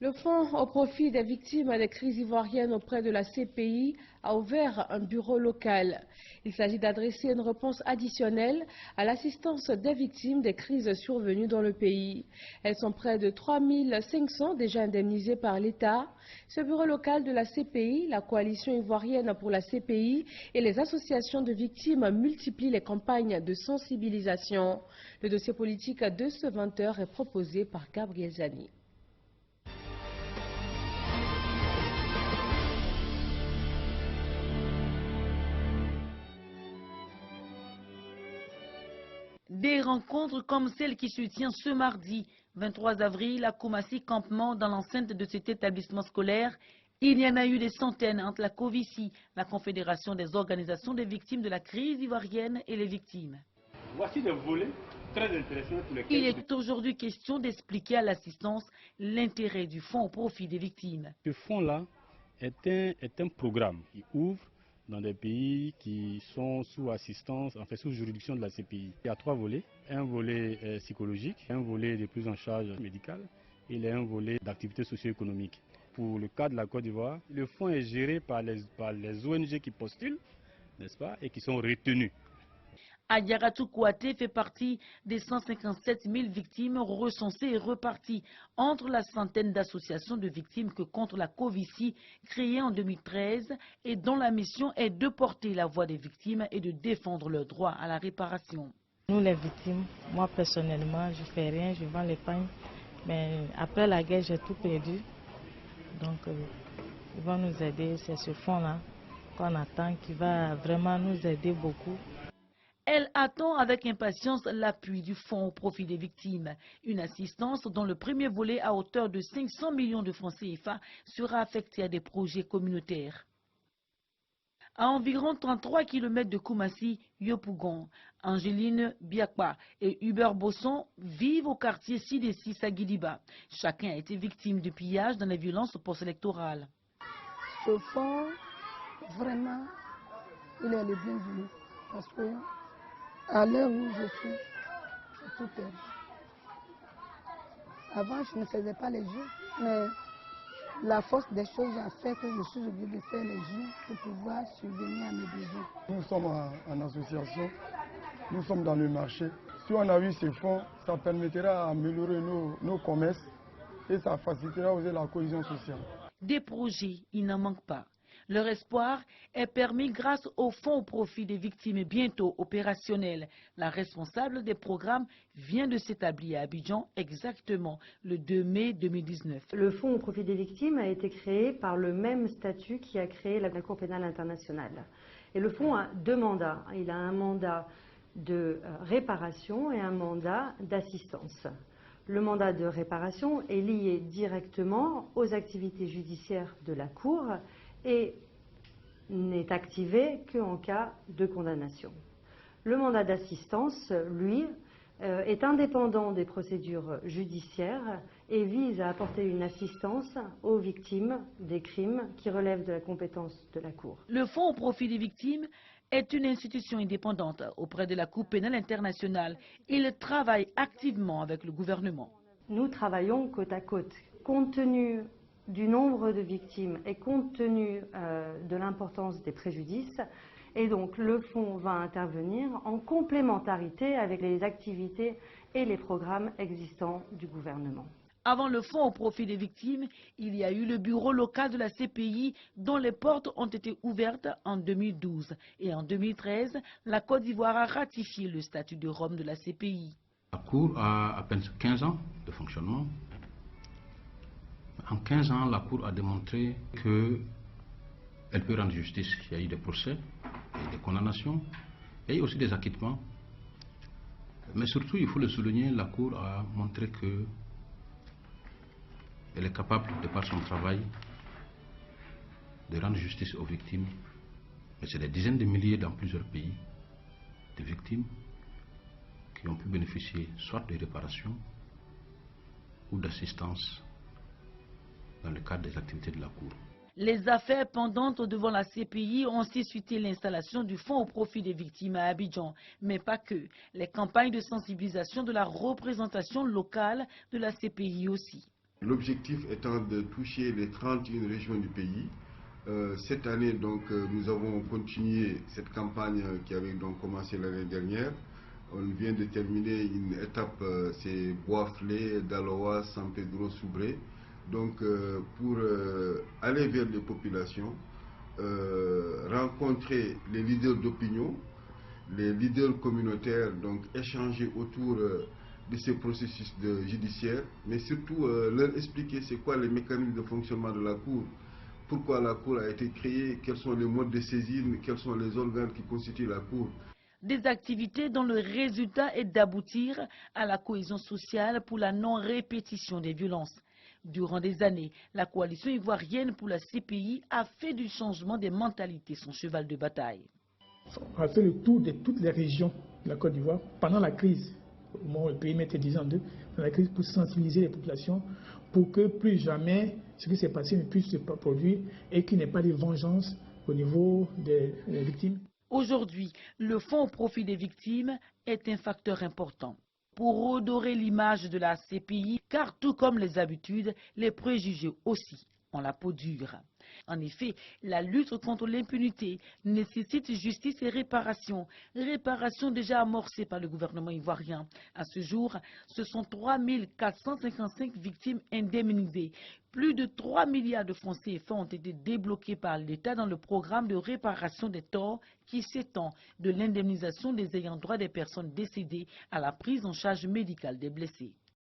Le Fonds au profit des victimes des crises ivoiriennes auprès de la CPI a ouvert un bureau local. Il s'agit d'adresser une réponse additionnelle à l'assistance des victimes des crises survenues dans le pays. Elles sont près de 3500 déjà indemnisées par l'État. Ce bureau local de la CPI, la coalition ivoirienne pour la CPI et les associations de victimes multiplient les campagnes de sensibilisation. Le dossier politique de ce 20h est proposé par Gabriel Zani. Des rencontres comme celle qui se tient ce mardi 23 avril à Koumassi Campement dans l'enceinte de cet établissement scolaire. Il y en a eu des centaines entre la COVICI, la Confédération des organisations des victimes de la crise ivoirienne, et les victimes. Voici des volets très intéressants pour lesquels... Il est aujourd'hui question d'expliquer à l'assistance l'intérêt du fonds au profit des victimes. Ce fonds-là est un programme qui ouvre dans des pays qui sont sous assistance, en fait sous juridiction de la CPI. Il y a 3 volets, un volet psychologique, un volet de prise en charge médicale et un volet d'activité socio-économique. Pour le cas de la Côte d'Ivoire, le fonds est géré par les ONG qui postulent, n'est-ce pas, et qui sont retenus. Adiaratou Kouaté fait partie des 157 000 victimes recensées et reparties entre la centaine d'associations de victimes que compte la COVICI, créée en 2013, et dont la mission est de porter la voix des victimes et de défendre leur droit à la réparation. Nous les victimes, moi personnellement, je ne fais rien, je vends les pagnes, mais après la guerre, j'ai tout perdu. Donc, ils vont nous aider, c'est ce fonds-là qu'on attend, qui va vraiment nous aider beaucoup. Elle attend avec impatience l'appui du fonds au profit des victimes. Une assistance dont le premier volet à hauteur de 500 millions de francs CFA sera affecté à des projets communautaires. À environ 33 km de Koumassi, Yopougon, Angéline Biakpa et Hubert Bosson vivent au quartier Sidessi à Guidiba. Chacun a été victime de pillage dans les violences post-électorales. Ce fonds, vraiment, il est le bienvenu parce que à l'heure où je suis, j'ai tout perdu. Avant, je ne faisais pas les jeux, mais la force des choses a fait que je suis obligée de faire les jeux pour pouvoir subvenir à mes besoins. Nous sommes en association, nous sommes dans le marché. Si on a eu ces fonds, ça permettra d'améliorer nos commerces et ça facilitera aussi la cohésion sociale. Des projets, il n'en manque pas. Leur espoir est permis grâce au fonds au profit des victimes bientôt opérationnel. La responsable des programmes vient de s'établir à Abidjan exactement le 2 mai 2019. Le fonds au profit des victimes a été créé par le même statut qui a créé la Cour pénale internationale. Et le fonds a 2 mandats. Il a un mandat de réparation et un mandat d'assistance. Le mandat de réparation est lié directement aux activités judiciaires de la Cour et n'est activé qu'en cas de condamnation. Le mandat d'assistance, lui, est indépendant des procédures judiciaires et vise à apporter une assistance aux victimes des crimes qui relèvent de la compétence de la Cour. Le Fonds au profit des victimes est une institution indépendante auprès de la Cour pénale internationale. Il travaille activement avec le gouvernement. Nous travaillons côte à côte. Compte tenu du nombre de victimes et compte tenu de l'importance des préjudices, et donc le fonds va intervenir en complémentarité avec les activités et les programmes existants du gouvernement. Avant le fonds au profit des victimes, il y a eu le bureau local de la CPI dont les portes ont été ouvertes en 2012. Et en 2013, la Côte d'Ivoire a ratifié le statut de Rome de la CPI. La Cour a à peine 15 ans de fonctionnement. En 15 ans, la Cour a démontré qu'elle peut rendre justice. Il y a eu des procès, il y a eu des condamnations, il y a eu aussi des acquittements. Mais surtout, il faut le souligner, la Cour a montré qu'elle est capable, de par son travail, de rendre justice aux victimes. Mais c'est des dizaines de milliers dans plusieurs pays de victimes qui ont pu bénéficier soit de réparation ou d'assistance dans le cadre des activités de la Cour. Les affaires pendantes devant la CPI ont suscité l'installation du fonds au profit des victimes à Abidjan. Mais pas que. Les campagnes de sensibilisation de la représentation locale de la CPI aussi. L'objectif étant de toucher les 31 régions du pays. Cette année, donc, nous avons continué cette campagne qui avait donc commencé l'année dernière. On vient de terminer une étape, c'est Bois-Flé, Daloa, San Pedro, Soubré. Donc, pour aller vers les populations, rencontrer les leaders d'opinion, les leaders communautaires, donc échanger autour de ces processus judiciaires, mais surtout leur expliquer c'est quoi les mécanismes de fonctionnement de la Cour. Pourquoi la Cour a été créée, quels sont les modes de saisine, quels sont les organes qui constituent la Cour. Des activités dont le résultat est d'aboutir à la cohésion sociale pour la non-répétition des violences. Durant des années, la coalition ivoirienne pour la CPI a fait du changement des mentalités son cheval de bataille. On a fait le tour de toutes les régions de la Côte d'Ivoire pendant la crise, au moment où le pays mettait 10 ans d'eux, dans la crise pour sensibiliser les populations pour que plus jamais ce qui s'est passé ne puisse se produire et qu'il n'y ait pas de vengeance au niveau des victimes. Aujourd'hui, le fonds au profit des victimes est un facteur important pour redorer l'image de la CPI, car tout comme les habitudes, les préjugés aussi ont la peau dure. En effet, la lutte contre l'impunité nécessite justice et réparation. Réparation déjà amorcée par le gouvernement ivoirien. À ce jour, ce sont 3 455 victimes indemnisées. Plus de 3 milliards de francs CFA ont été débloqués par l'État dans le programme de réparation des torts qui s'étend de l'indemnisation des ayants droit des personnes décédées à la prise en charge médicale des blessés.